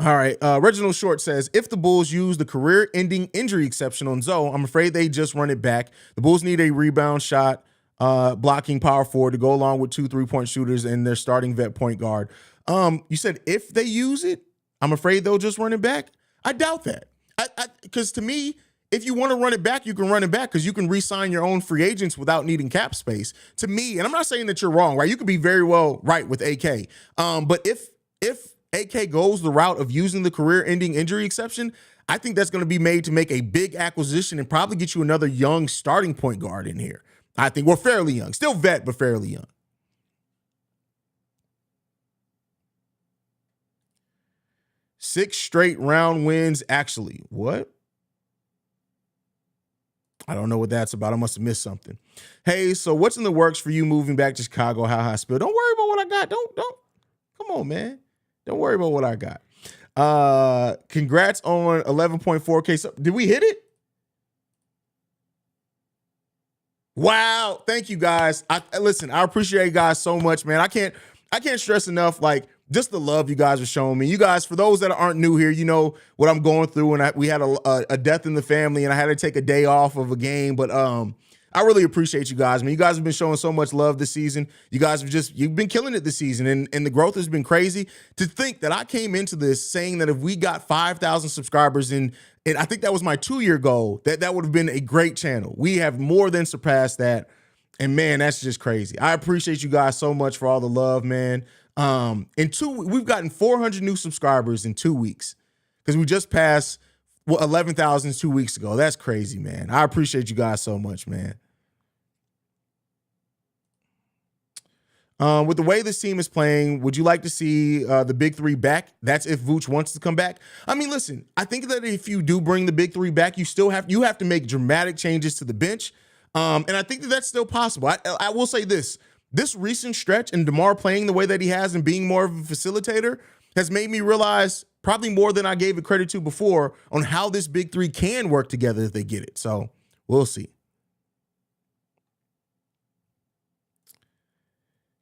All right. Reginald Short says, if the Bulls use the career-ending injury exception on Zoe, I'm afraid they just run it back. The Bulls need a rebound shot, blocking power forward to go along with 2 3-point shooters and their starting vet point guard. You said if they use it, I'm afraid they'll just run it back. I doubt that. Because to me, if you want to run it back, you can run it back because you can re-sign your own free agents without needing cap space. To me, and I'm not saying that you're wrong, right? You could be very well right with AK. But if AK goes the route of using the career-ending injury exception, I think that's going to be made to make a big acquisition and probably get you another young starting point guard in here. I think we're fairly young. Still vet, but fairly young. Six straight round wins, actually. What? I don't know what that's about. I must have missed something. Hey, so what's in the works for you moving back to Chicago? How I spill? Don't worry about what I got. Don't. Come on, man. Don't worry about what I got. Congrats on 11.4K. So, did we hit it? Wow. Thank you guys. Listen, I appreciate you guys so much, man. I can't stress enough, like, just the love you guys are showing me. You guys, for those that aren't new here, you know what I'm going through, and we had a death in the family, and I had to take a day off of a game, but I really appreciate you guys, man. You guys have been showing so much love this season. You guys you've been killing it this season, and the growth has been crazy. To think that I came into this saying that if we got 5,000 subscribers and I think that was my 2-year goal, that would have been a great channel. We have more than surpassed that, and man, that's just crazy. I appreciate you guys so much for all the love, man. We've gotten 400 new subscribers in 2 weeks because we just passed 11,000 2 weeks ago. That's crazy, man. I appreciate you guys so much, man. With the way this team is playing, would you like to see the big three back? That's if Vooch wants to come back. I mean, listen, I think that if you do bring the big three back, you have to make dramatic changes to the bench. And I think that that's still possible. I will say this recent stretch and DeMar playing the way that he has and being more of a facilitator has made me realize probably more than I gave it credit to before on how this big three can work together if they get it. So we'll see.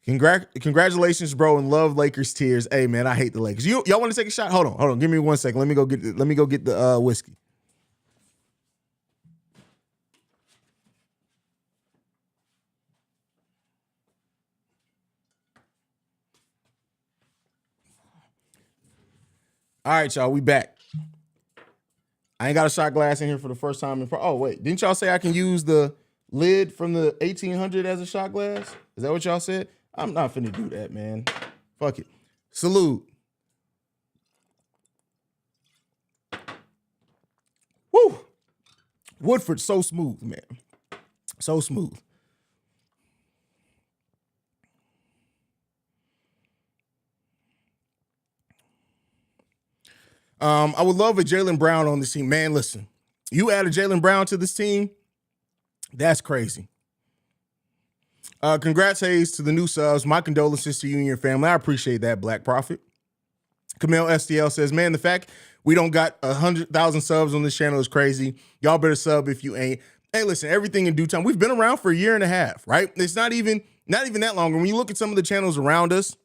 Congratulations, bro, and love Lakers tears. Hey, man, I hate the Lakers. Y'all want to take a shot? Hold on. Give me 1 second. Let me go get the whiskey. All right, y'all, we back. I ain't got a shot glass in here for the first time. Oh, wait, didn't y'all say I can use the lid from the 1800 as a shot glass? Is that what y'all said? I'm not finna do that, man. Fuck it. Salute. Woo. Woodford, so smooth, man. So smooth. I would love a Jaylen Brown on this team. Man, listen, you add a Jaylen Brown to this team, that's crazy. Congrats, Haize, to the new subs. My condolences to you and your family. I appreciate that, Black Prophet. Camille STL says, man, the fact we don't got 100,000 subs on this channel is crazy. Y'all better sub if you ain't. Hey, listen, everything in due time. We've been around for a year and a half, right? It's not even that long. When you look at some of the channels around us,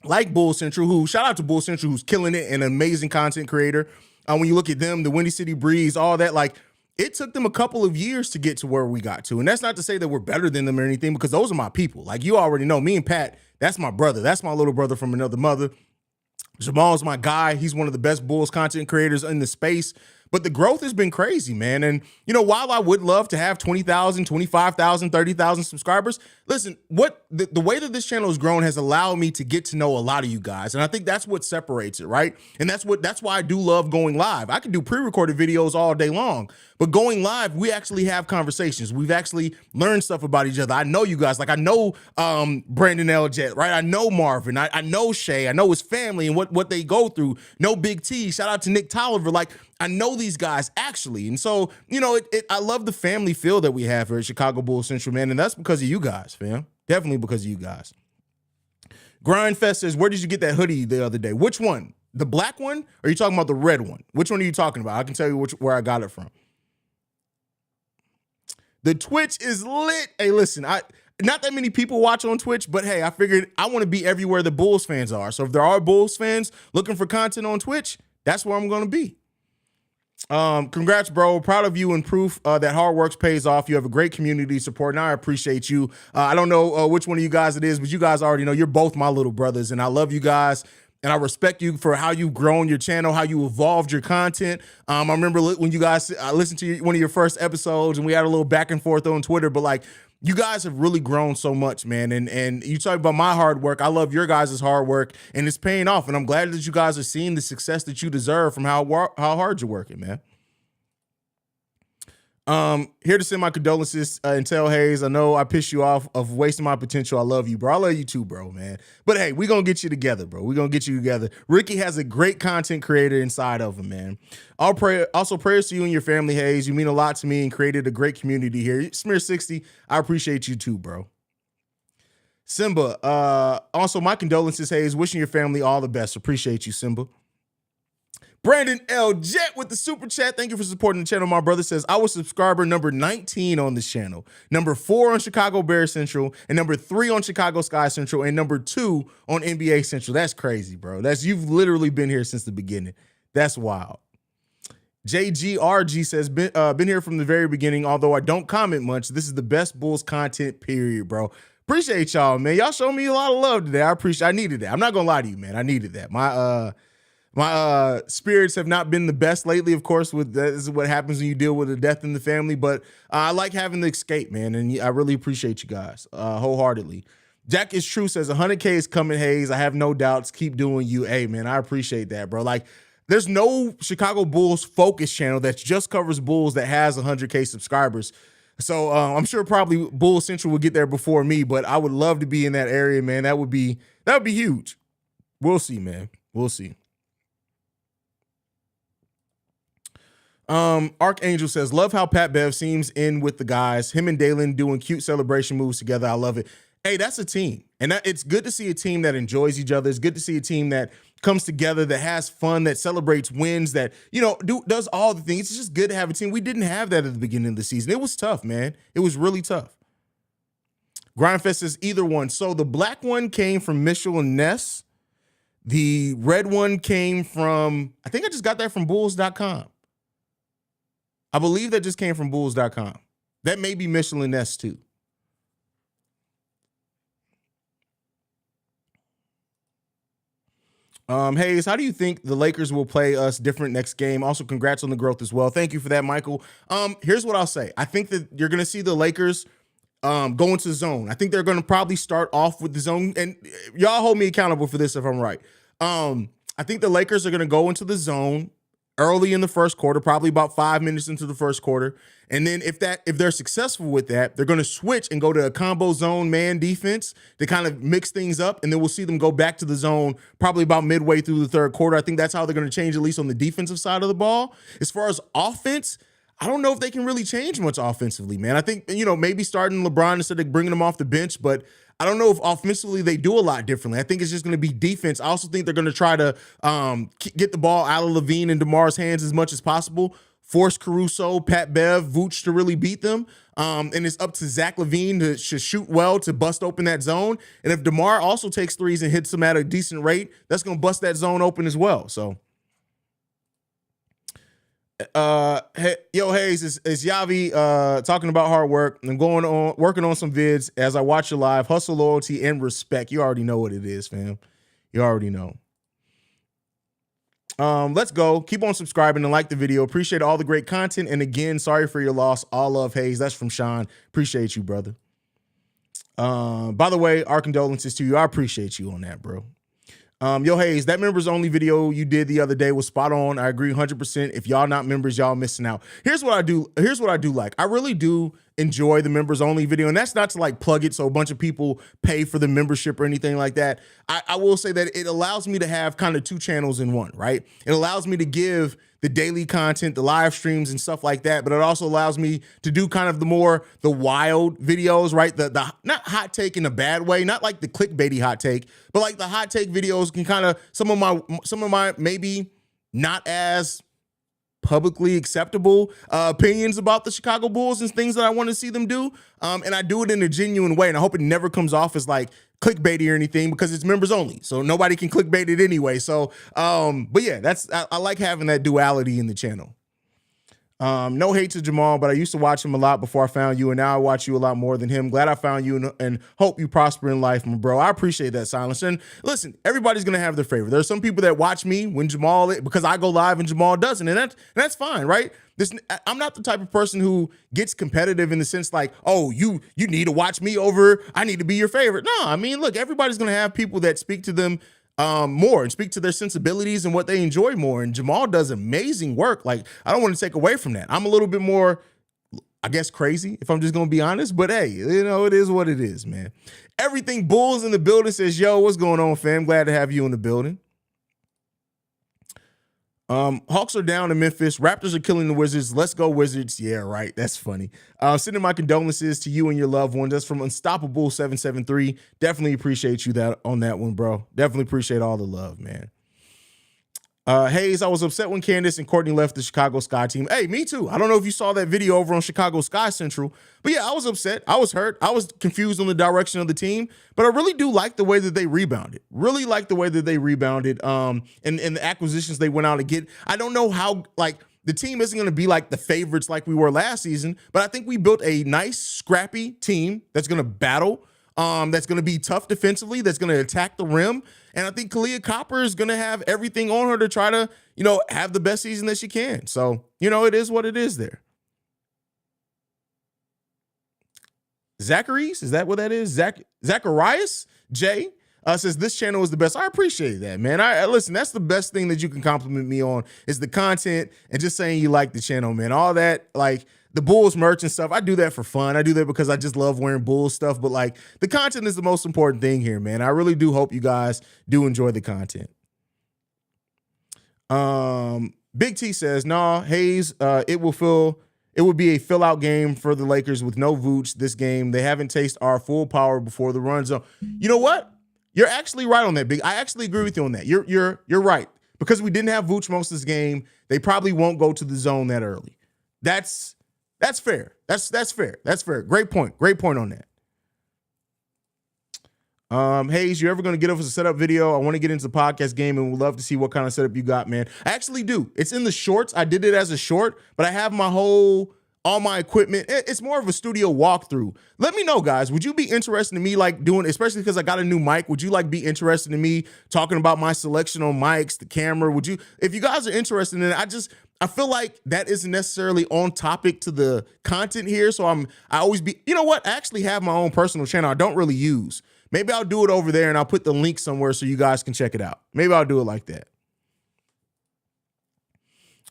like Bull Central, shout out to Bull Central, who's killing it, an amazing content creator. When you look at them, the Windy City Breeze, all that, like, it took them a couple of years to get to where we got to. And that's not to say that we're better than them or anything, because those are my people. Like, you already know, me and Pat, that's my brother. That's my little brother from another mother. Jamal's my guy. He's one of the best Bulls content creators in the space. But the growth has been crazy, man. And, while I would love to have 20,000, 25,000, 30,000 subscribers, listen, the way that this channel has grown has allowed me to get to know a lot of you guys. And I think that's what separates it, right? And that's why I do love going live. I can do pre-recorded videos all day long, but going live, we actually have conversations. We've actually learned stuff about each other. I know you guys. Like, I know Brandon Eljet, right? I know Marvin. I know Shay. I know his family and what they go through. No Big T. Shout out to Nick Tolliver. Like, I know these guys actually. And so, I love the family feel that we have here at Chicago Bulls Central, man. And that's because of you guys, fam. Definitely because of you guys. Grindfest says, where did you get that hoodie the other day? Which one? The black one? Or are you talking about the red one? Which one are you talking about? I can tell you where I got it from. The Twitch is lit. Hey, listen, not that many people watch on Twitch, but hey, I figured I want to be everywhere the Bulls fans are. So if there are Bulls fans looking for content on Twitch, that's where I'm going to be. Congrats, bro. Proud of you and proof that hard work pays off. You have a great community support, and I appreciate you. I don't know which one of you guys it is, but you guys already know you're both my little brothers, and I love you guys. And I respect you for how you've grown your channel, how you evolved your content. I remember when you guys, I listened to one of your first episodes and we had a little back and forth on Twitter, but like, you guys have really grown so much, man. And you talk about my hard work. I love your guys' hard work, and it's paying off. And I'm glad that you guys are seeing the success that you deserve from how hard you're working, man. Here to send my condolences and tell Haize, I know I pissed you off of wasting my potential. I love you, bro. I love you too, bro, man. But hey, we're going to get you together, bro. We're going to get you together. Ricky has a great content creator inside of him, man. Also, prayers to you and your family, Haize. You mean a lot to me and created a great community here. Smear60, I appreciate you too, bro. Simba, also my condolences, Haize. Wishing your family all the best. Appreciate you, Simba. Brandon L. Jet with the super chat. Thank you for supporting the channel. My brother says, I was subscriber number 19 on this channel, number 4 on Chicago Bears Central, and number 3 on Chicago Sky Central, and number 2 on NBA Central. That's crazy, bro. You've literally been here since the beginning. That's wild. JGRG says, been here from the very beginning, although I don't comment much. This is the best Bulls content, period, bro. Appreciate y'all, man. Y'all showed me a lot of love today. I needed that. I'm not gonna lie to you, man. I needed that. My spirits have not been the best lately, of course. This is what happens when you deal with a death in the family. But I like having the escape, man, and I really appreciate you guys wholeheartedly. Jack is true says 100K is coming, Haize. I have no doubts. Keep doing you. Hey, man, I appreciate that, bro. Like, there's no Chicago Bulls focus channel that just covers Bulls that has 100K subscribers. So I'm sure probably Bulls Central will get there before me, but I would love to be in that area, man. That would be huge. We'll see, man. We'll see. Archangel says, love how Pat Bev seems in with the guys. Him and Dalen doing cute celebration moves together. I love it. Hey, that's a team. And it's good to see a team that enjoys each other. It's good to see a team that comes together, that has fun, that celebrates wins, that, does all the things. It's just good to have a team. We didn't have that at the beginning of the season. It was tough, man. It was really tough. Grindfest says either one. So the black one came from Mitchell and Ness. The red one came from, I think I just got that from bulls.com. I believe that just came from bulls.com. That may be Mitchell and Ness too. Haize, how do you think the Lakers will play us different next game? Also, congrats on the growth as well. Thank you for that, Michael. Here's what I'll say. I think that you're going to see the Lakers go into the zone. I think they're going to probably start off with the zone. And y'all hold me accountable for this if I'm right. I think the Lakers are going to go into the zone early in the first quarter, probably about 5 minutes into the first quarter. And then if they're successful with that, they're going to switch and go to a combo zone man defense to kind of mix things up. And then we'll see them go back to the zone probably about midway through the third quarter. I think that's how they're going to change, at least on the defensive side of the ball. As far as offense, I don't know if they can really change much offensively, man. I think, maybe starting LeBron instead of bringing him off the bench, but I don't know if offensively they do a lot differently. I think it's just going to be defense. I also think they're going to try to get the ball out of LaVine and DeMar's hands as much as possible, force Caruso, Pat Bev, Vooch to really beat them. And it's up to Zach LaVine to shoot well to bust open that zone. And if DeMar also takes threes and hits them at a decent rate, that's going to bust that zone open as well. So, Haize, is Yavi talking about hard work and working on some vids as I watch you live. Hustle, loyalty, and respect. You already know what it is, fam. You already know. Let's go. Keep on subscribing and like the video. Appreciate all the great content. And again, sorry for your loss. All love, Haize. That's from Sean. Appreciate you, brother. By the way, our condolences to you. I appreciate you on that, bro. Haize, that members only video you did the other day was spot on. I agree 100%. If y'all not members, y'all missing out. Here's what I do like. I really do enjoy the members only video, and that's not to like plug it so a bunch of people pay for the membership or anything like that. I will say that it allows me to have kind of two channels in one, right? It allows me to give the daily content, the live streams and stuff like that, but it also allows me to do kind of the wild videos, right? The not hot take in a bad way, not like the clickbaity hot take, but like the hot take videos can kind of some of my maybe not as publicly acceptable opinions about the Chicago Bulls and things that I want to see them do. And I do it in a genuine way. And I hope it never comes off as like clickbaity or anything because it's members only. So nobody can clickbait it anyway. So, but yeah, I like having that duality in the channel. No hate to Jamal, but I used to watch him a lot before I found you, and now I watch you a lot more than him. Glad I found you and hope you prosper in life, my bro. I appreciate that, Silence. And listen, everybody's gonna have their favorite. There's some people that watch me when because I go live and Jamal doesn't, and that's fine, right? I'm not the type of person who gets competitive in the sense like, oh, you need to watch me over, I need to be your favorite. No, I mean, look, everybody's gonna have people that speak to them more and speak to their sensibilities and what they enjoy more. And Jamal does amazing work. Like, I don't want to take away from that. I'm a little bit more, I guess, crazy, if I'm just going to be honest. But hey, it is what it is, man. Everything Bulls in the building says, yo, what's going on, fam? Glad to have you in the building. Hawks are down in Memphis. Raptors are killing the Wizards. Let's go Wizards. Yeah, right. That's funny. Sending my condolences to you and your loved ones. That's from Unstoppable 773. Definitely appreciate you on that one, bro. Definitely appreciate all the love, man. Haize, I was upset when Candace and Courtney left the Chicago Sky team. Hey, me too. I don't know if you saw that video over on Chicago Sky Central, but yeah, I was upset. I was hurt. I was confused on the direction of the team, but I really do like the way that they rebounded. Really like the way that they rebounded. And the acquisitions they went out to get. I don't know how, like, the team isn't going to be like the favorites like we were last season, but I think we built a nice, scrappy team that's going to battle, that's going to be tough defensively, that's going to attack the rim. And I think Kalia Copper is going to have everything on her to try to, have the best season that she can. So, it is what it is there. Zacharias, is that what that is? Zacharias J says this channel is the best. I appreciate that, man. I listen, that's the best thing that you can compliment me on is the content and just saying you like the channel, man. All that, like, the Bulls merch and stuff, I do that for fun. I do that because I just love wearing Bulls stuff. But like, the content is the most important thing here, man. I really do hope you guys do enjoy the content. Big T says, nah, Haize, it would be a fill-out game for the Lakers with no Vooch this game. They haven't tasted our full power before the run zone. You know what? You're actually right on that, Big. I actually agree with you on that. You're right. Because we didn't have Vooch most of this game, they probably won't go to the zone that early. That's fair. That's fair. That's fair. Great point. Great point on that. Haize, you ever going to get us a setup video? I want to get into the podcast game and would love to see what kind of setup you got, man. I actually do. It's in the shorts. I did it as a short, but I have all my equipment. It's more of a studio walkthrough. Let me know, guys. Would you be interested in me like doing, especially because I got a new mic, would you like be interested in me talking about my selection on mics, the camera? Would you, if you guys are interested in it, I feel like that isn't necessarily on topic to the content here. So I always be, you know what? I actually have my own personal channel I don't really use. Maybe I'll do it over there and I'll put the link somewhere so you guys can check it out. Maybe I'll do it like that.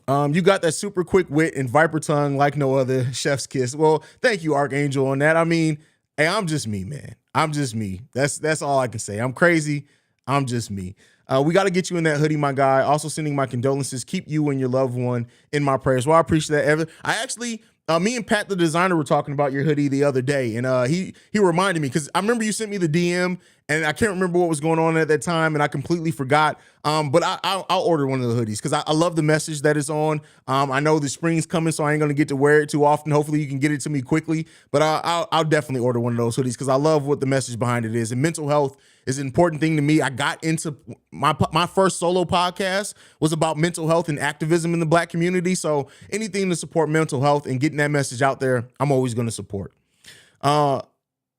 You got that super quick wit and viper tongue like no other. Chef's kiss. Well, thank you, Archangel, on that. I mean, hey, I'm just me, man. I'm just me. That's all I can say. I'm crazy. I'm just me. We got to get you in that hoodie, my guy. Also sending my condolences. Keep you and your loved one in my prayers. Well, I appreciate that, Evan. I actually, me and Pat, the designer, were talking about your hoodie the other day, and he reminded me because I remember you sent me the DM, and I can't remember what was going on at that time, and I completely forgot. But I'll order one of the hoodies because I love the message that it's on. I know the spring's coming, so I ain't gonna get to wear it too often. Hopefully, you can get it to me quickly. But I'll definitely order one of those hoodies because I love what the message behind it is. And mental health is an important thing to me. I got into my first solo podcast was about mental health and activism in the Black community. So anything to support mental health and getting that message out there, I'm always going to support.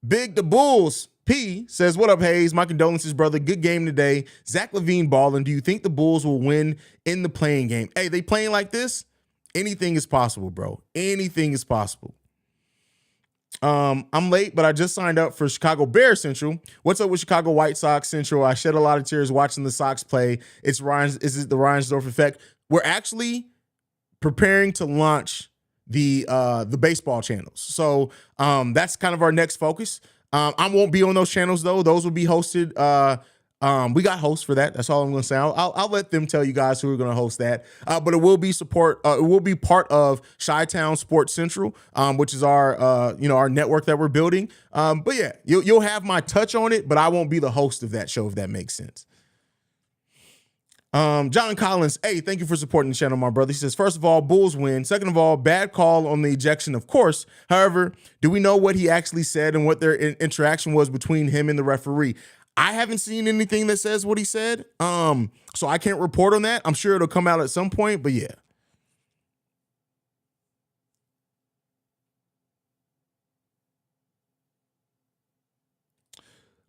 Big the Bulls P says, what up, Haize? My condolences, brother. Good game today. Zach LaVine balling. Do you think the Bulls will win in the playing game? Hey, they playing like this? Anything is possible, bro. Anything is possible. I'm late, but I just signed up for Chicago Bears Central. What's up with Chicago White Sox Central? I shed a lot of tears watching the Sox play. Is it the Reinsdorf effect? We're actually preparing to launch the baseball channels. So that's kind of our next focus. I won't be on those channels though. Those will be hosted. We got hosts for that. That's all I'm going to say. I'll let them tell you guys who are going to host that. But it will be it will be part of Chi-Town Sports Central, which is our our network that we're building. But yeah, you'll have my touch on it, but I won't be the host of that show, if that makes sense. John Collins, hey, thank you for supporting the channel, my brother. He says, first of all, Bulls win. Second of all, bad call on the ejection, of course. However, do we know what he actually said and what their interaction was between him and the referee? I haven't seen anything that says what he said, so I can't report on that. I'm sure it'll come out at some point, but yeah.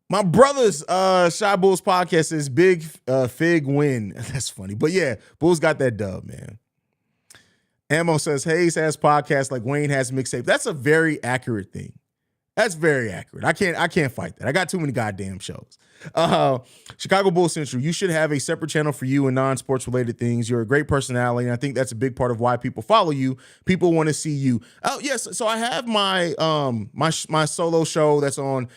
My brother's Shy Bulls podcast says big Fig win. That's funny. But yeah, Bulls got that dub, man. Ammo says Haize has podcasts like Wayne has mixtape. That's a very accurate thing. That's very accurate. I can't fight that. I got too many goddamn shows. Chicago Bulls Central, you should have a separate channel for you and non-sports related things. You're a great personality, and I think that's a big part of why people follow you. People want to see you. Oh, yes. So I have my my solo show that's on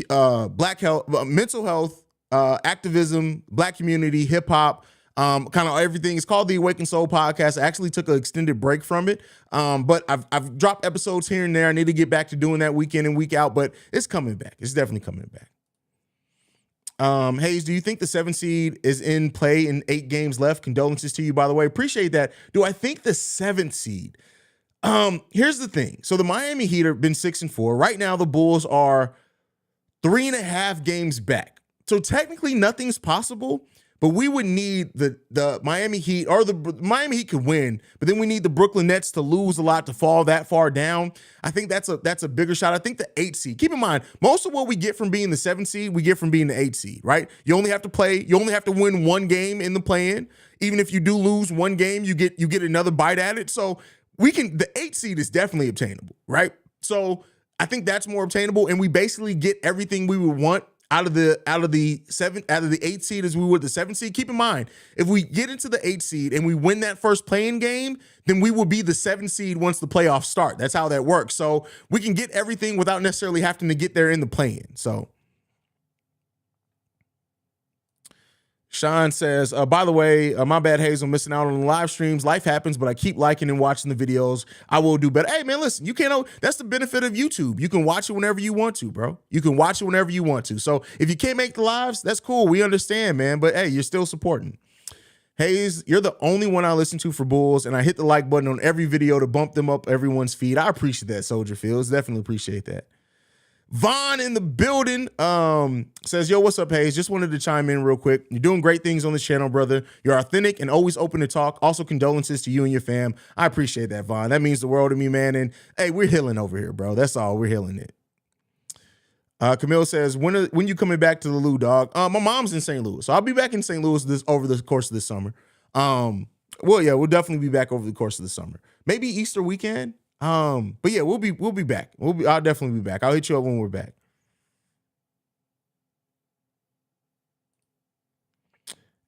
Black health, mental health, activism, Black community, hip hop, kind of everything. It's called the Awakened Soul Podcast. I actually took an extended break from it, but I've dropped episodes here and there. I need to get back to doing that week in and week out, but it's coming back. It's definitely coming back. Haize, do you think the 7 seed is in play in 8 games left? Condolences to you, by the way. Appreciate that. Do I think the 7th seed? Here's the thing. So the Miami Heat have been 6-4. Right now, the Bulls are 3.5 games back. So technically nothing's possible, but we would need the Miami Heat, or the Miami Heat could win, but then we need the Brooklyn Nets to lose a lot to fall that far down. I think that's a bigger shot. I think the 8 seed, keep in mind, most of what we get from being the 7 seed, we get from being the 8 seed, right? You only have to win one game in the play-in. Even if you do lose one game, you get another bite at it. So the 8 seed is definitely obtainable, right? So I think that's more obtainable, and we basically get everything we would want out of the 8 seed as we would the 7 seed. Keep in mind, if we get into the 8 seed and we win that first play-in game, then we will be the 7 seed once the playoffs start. That's how that works. So we can get everything without necessarily having to get there in the play-in. So Sean says, by the way, my bad, Haize, I'm missing out on the live streams. Life happens, but I keep liking and watching the videos. I will do better. Hey, man, listen, you can't. That's the benefit of YouTube. You can watch it whenever you want to, bro. You can watch it whenever you want to. So if you can't make the lives, that's cool. We understand, man. But hey, you're still supporting. Haize, you're the only one I listen to for Bulls, and I hit the like button on every video to bump them up everyone's feed. I appreciate that, Soldier Fields. Definitely appreciate that. Vaughn in the building says, yo, what's up, Haize? Just wanted to chime in real quick. You're doing great things on this channel, brother. You're authentic and always open to talk. Also, condolences to you and your fam. I appreciate that, Vaughn. That means the world to me, man. And hey, we're healing over here, bro. That's all. We're healing it. Camille says, when you coming back to the Lou, dog? My mom's in St. Louis, so I'll be back in St. Louis over the course of this summer. Well, yeah, we'll definitely be back over the course of the summer. Maybe Easter weekend. But yeah, we'll be back. I'll definitely be back. I'll hit you up when we're back.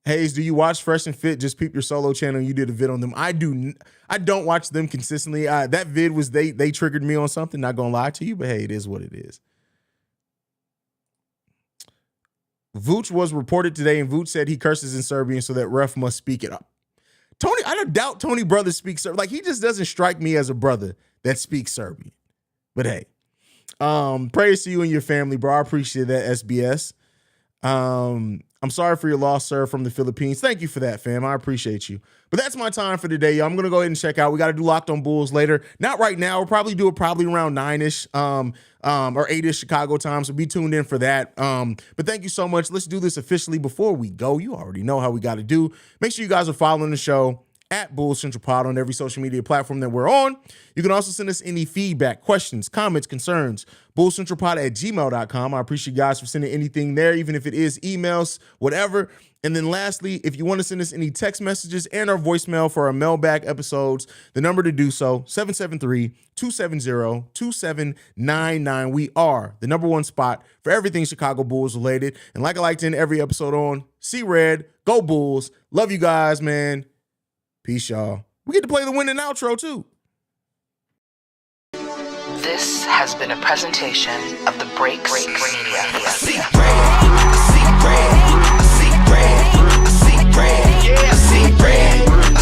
Haize, do you watch Fresh and Fit? Just peep your solo channel. You did a vid on them. I don't watch them consistently. That vid was they triggered me on something. Not gonna lie to you, but hey, it is what it is. Vooch was reported today, and Vooch said he curses in Serbian, so that ref must speak it up. Tony, I don't doubt Tony Brothers speaks Serbian. Like, he just doesn't strike me as a brother that speaks Serbian. But hey, prayers to you and your family, bro. I appreciate that, SBS. I'm sorry for your loss, sir, from the Philippines. Thank you for that, fam. I appreciate you. But that's my time for today, y'all. I'm going to go ahead and check out. We got to do Locked on Bulls later. Not right now. We'll probably do it around 9-ish or 8-ish Chicago time, so be tuned in for that. But thank you so much. Let's do this officially before we go. You already know how we got to do. Make sure you guys are following the show at Bulls Central Pod on every social media platform that we're on. You can also send us any feedback, questions, comments, concerns, bullscentralpod@gmail.com. I appreciate you guys for sending anything there, even if it is emails, whatever. And then lastly, if you want to send us any text messages and our voicemail for our mailbag episodes, the number to do so, 773-270-2799. We are the #1 spot for everything Chicago Bulls related. And like I like to end every episode on, see red, go Bulls. Love you guys, man. Peace, y'all. We get to play the winning outro, too. This has been a presentation of the Breaks Media. I see red.